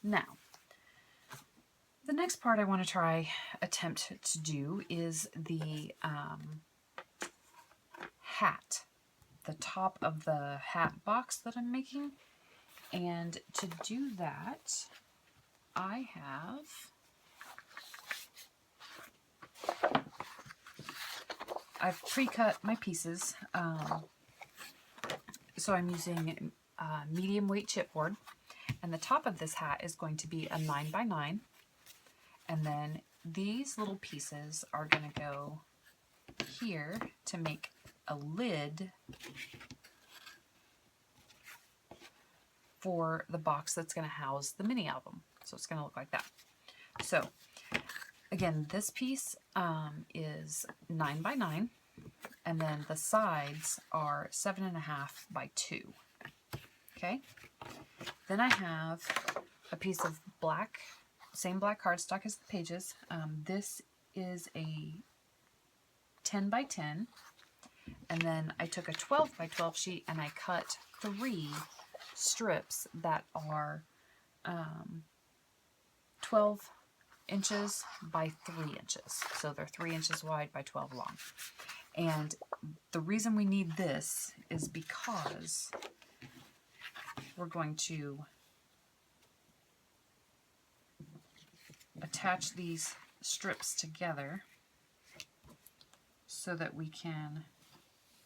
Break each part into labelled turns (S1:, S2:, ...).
S1: Now, the next part I want to attempt to do is the hat, the top of the hat box that I'm making. And to do that, I've pre-cut my pieces. So I'm using medium weight chipboard. And the top of this hat is going to be a 9x9. And then these little pieces are going to go here to make a lid for the box that's going to house the mini album. So it's going to look like that. So again, this piece is 9x9, and then the sides are 7.5x2. Okay. Then I have a piece of black, same black cardstock as the pages. This is a 10x10, and then I took a 12x12 sheet and I cut 3 strips that are 12 inches by 3 inches. So they're 3 inches wide by 12 long. And the reason we need this is because we're going to attach these strips together so that we can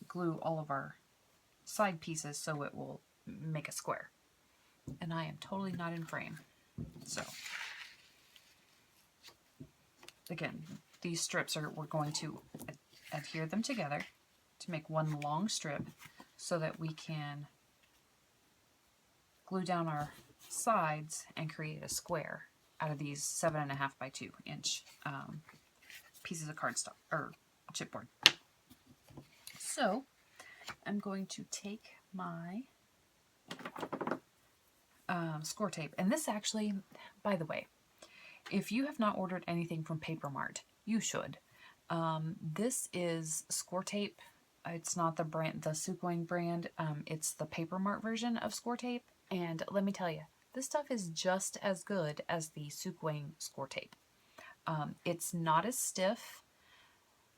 S1: glue all of our side pieces so it will make a square. And I am totally not in frame. So again, these strips we're going to adhere them together to make one long strip so that we can glue down our sides and create a square out of these 7.5x2 inch pieces of cardstock or chipboard. So I'm going to take my score tape, and this actually, by the way, if you have not ordered anything from Paper Mart, you should. This is score tape. It's not the brand, the Sukwing brand. It's the Paper Mart version of score tape, and let me tell you, this stuff is just as good as the Sukwing score tape. It's not as stiff,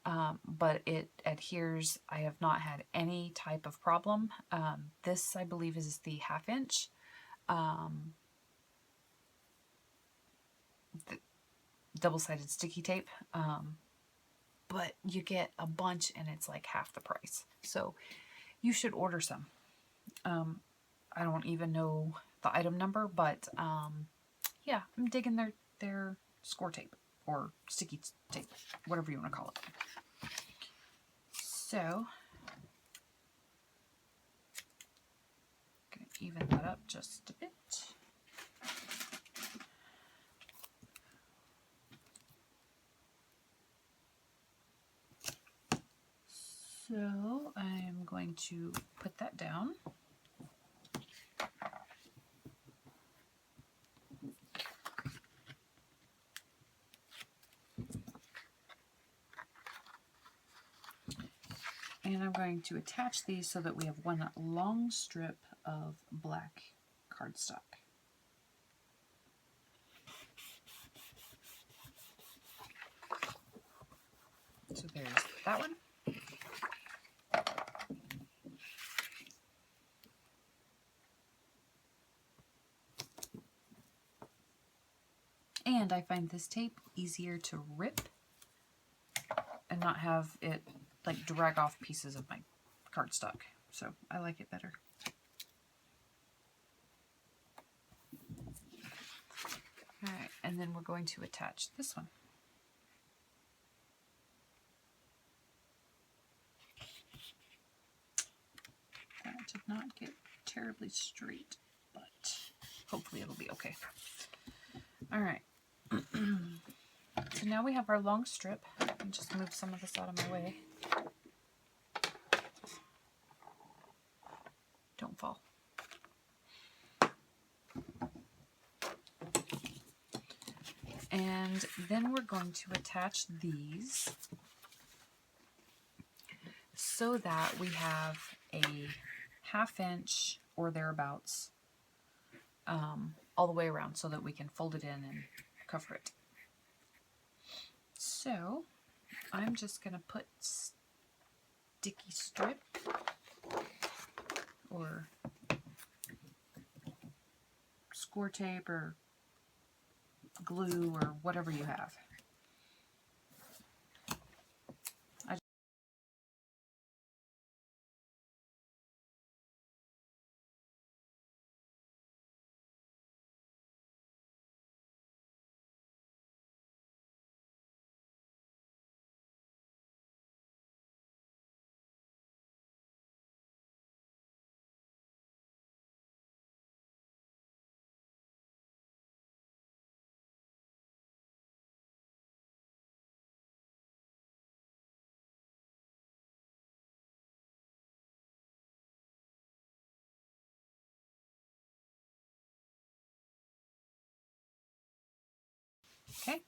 S1: but it adheres. I have not had any type of problem. This, I believe, is the 1/2 inch. The double-sided sticky tape, but you get a bunch and it's like half the price. So you should order some. I don't even know the item number, but yeah, I'm digging their score tape or sticky tape, whatever you want to call it. So I'm going to even that up just a bit. So I'm going to put that down. And I'm going to attach these so that we have one long strip of black cardstock. So there's that one. And I find this tape easier to rip and not have it like drag off pieces of my cardstock. So I like it better. Alright, and then we're going to attach this one. That did not get terribly straight, but hopefully it'll be okay. Alright. So now we have our long strip. I'll just move some of this out of my way. Don't fall. And then we're going to attach these so that we have a 1/2 inch or thereabouts all the way around so that we can fold it in and cover it. So I'm just going to put sticky strip or score tape or glue or whatever you have. Okay,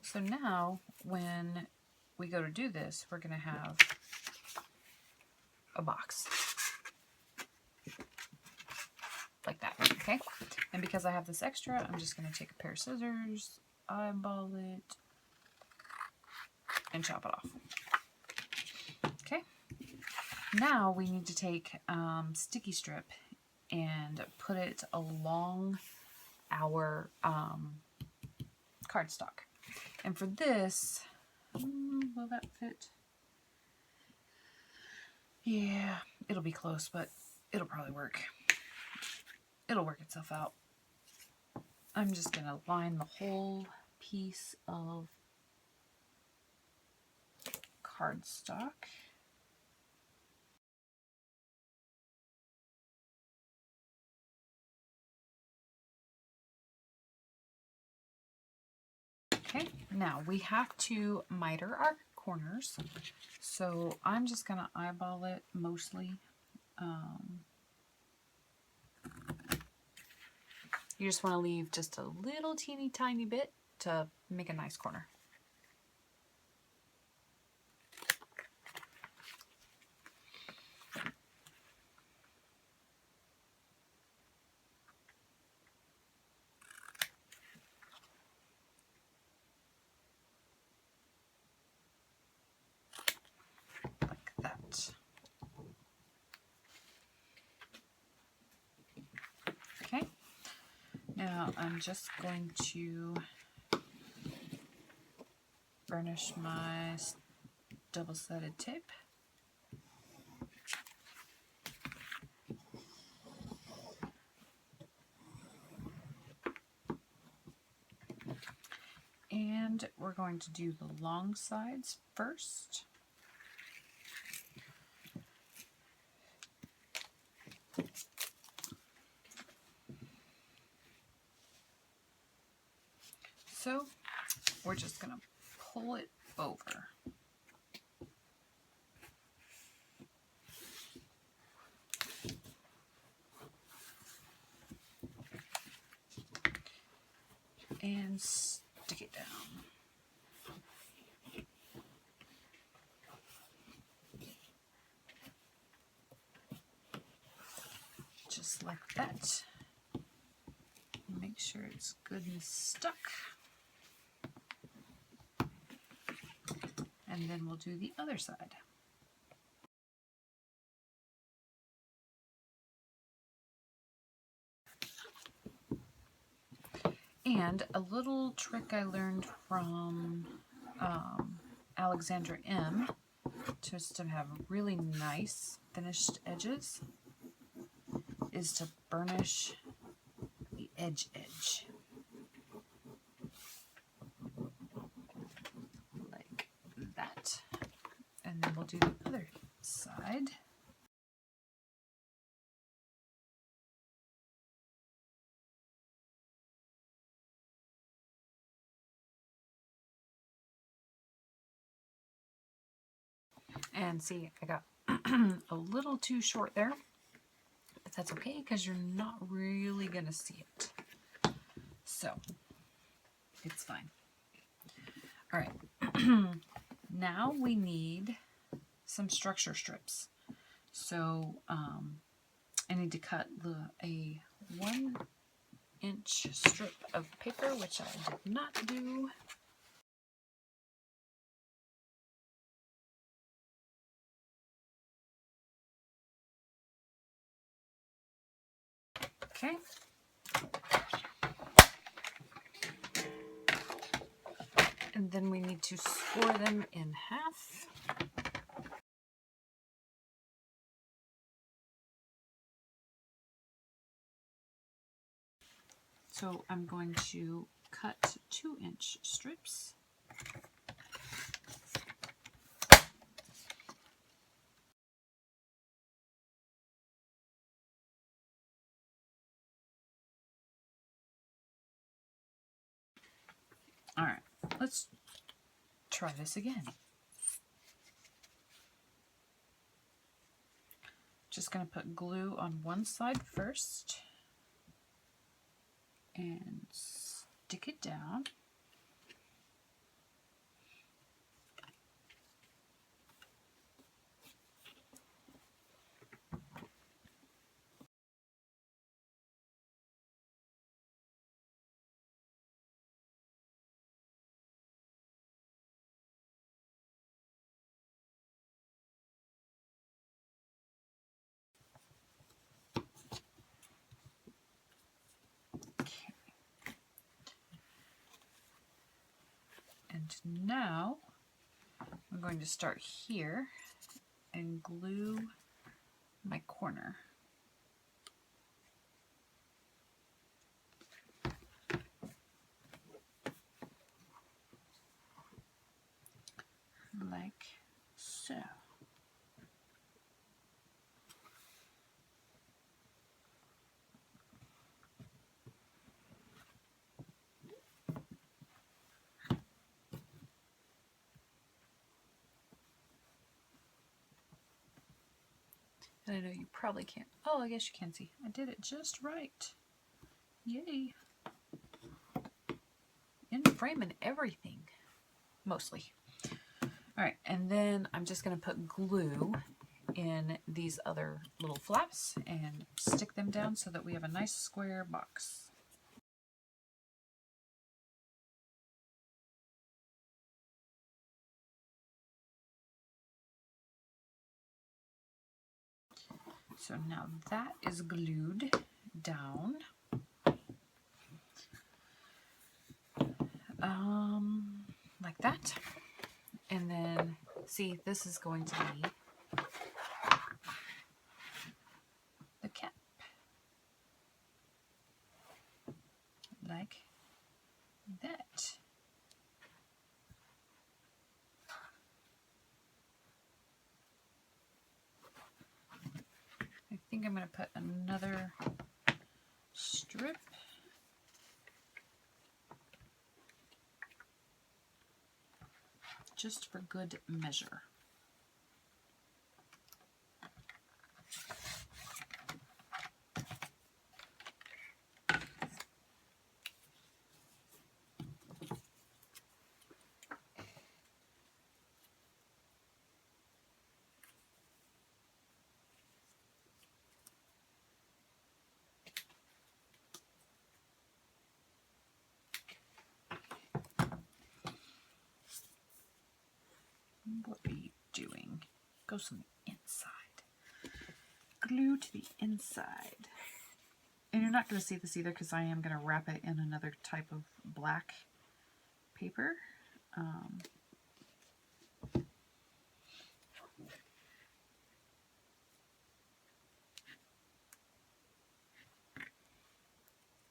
S1: so now when we go to do this, we're going to have a box like that, okay? And because I have this extra, I'm just going to take a pair of scissors, eyeball it, and chop it off. Okay, now we need to take sticky strip and put it along our cardstock. And for this, will that fit? Yeah, it'll be close, but it'll probably work. It'll work itself out. I'm just going to line the whole piece of cardstock. Okay, now we have to miter our corners, so I'm just going to eyeball it mostly. You just want to leave just a little teeny tiny bit to make a nice corner. Like that. Okay, now I'm just going to burnish my double-sided tape. And we're going to do the long sides first. So we're just going to pull it over. And stick it down. Just like that. Make sure it's good and stuck. And then we'll do the other side. And a little trick I learned from Alexandra M, just to have really nice finished edges, is to burnish the edge. Like that. And then we'll do the other side. And see, I got a little too short there, but that's okay because you're not really going to see it. So, it's fine. All right. Now we need some structure strips. So, I need to cut a 1 inch strip of paper, which I did not do. Okay. And then we need to score them in half. So I'm going to cut 2-inch strips. All right, let's try this again. Just going to put glue on one side first and stick it down. And now I'm going to start here and glue my corner. Like so. And I know you probably can't. Oh, I guess you can see. I did it just right. Yay. In frame and everything. Mostly. Alright, and then I'm just going to put glue in these other little flaps and stick them down so that we have a nice square box. So now that is glued down. Like that. And then, see, this is going to be the cap. Like that. I think I'm going to put another strip. Just for good measure. What are you doing? Goes on the inside. Glue to the inside. And you're not going to see this either because I am going to wrap it in another type of black paper.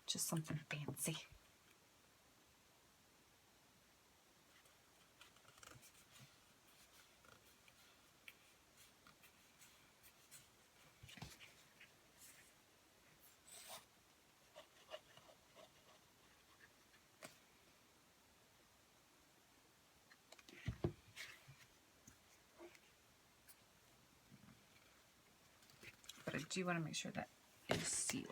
S1: Just something fancy. But I do want to make sure that is sealed.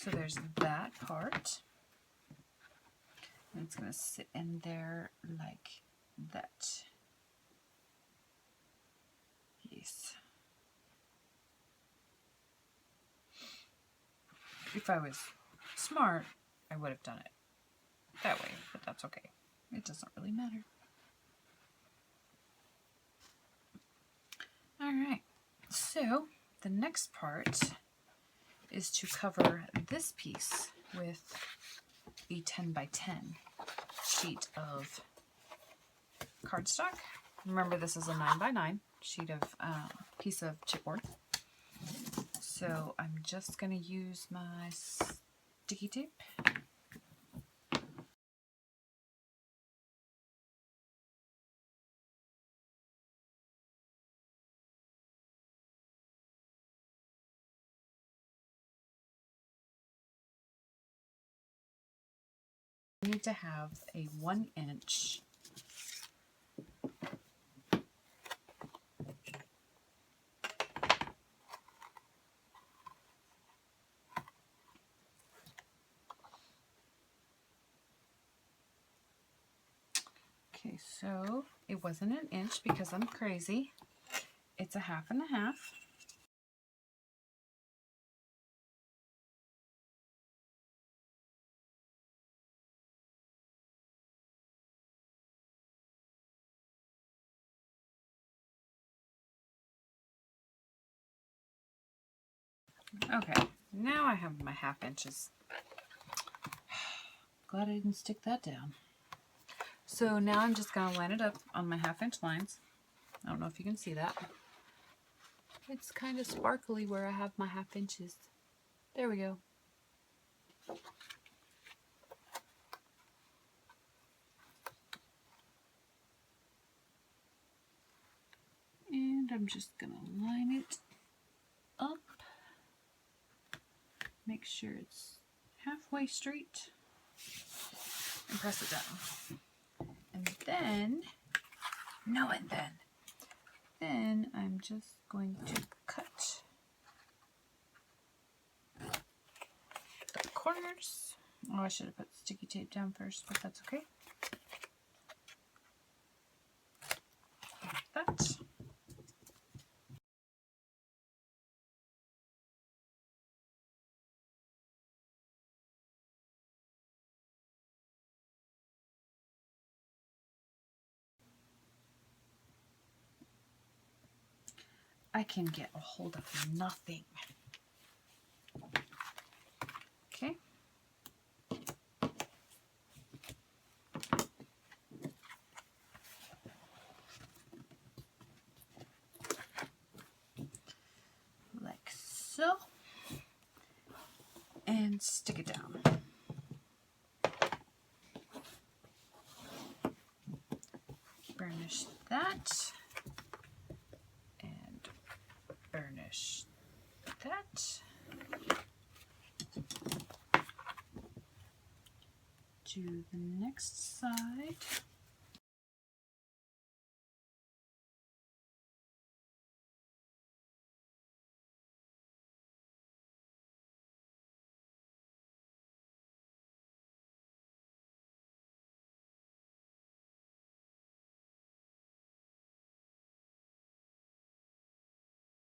S1: So there's that part. And it's going to sit in there like that. Yes. If I was smart, I would have done it that way, but that's okay. It doesn't really matter. Alright, so the next part is to cover this piece with a 10 by 10 sheet of cardstock. Remember, this is a 9 by 9 sheet of piece of chipboard. So I'm just going to use my sticky tape. I need to have a 1-inch Okay, so it wasn't an inch because I'm crazy. It's a 1/2 and a 1/2. Okay, now I have my 1/2 inches. Glad I didn't stick that down. So now I'm just going to line it up on my 1/2 inch lines. I don't know if you can see that. It's kind of sparkly where I have my 1/2 inches. There we go. And I'm just going to line it up. Make sure it's halfway straight. And press it down. And then I'm just going to cut the corners. Oh, I should have put sticky tape down first, but that's okay. Like that. I can get a hold of nothing. Okay. Like so. And stick it down. Burnish that. And burnish that. Do the next side.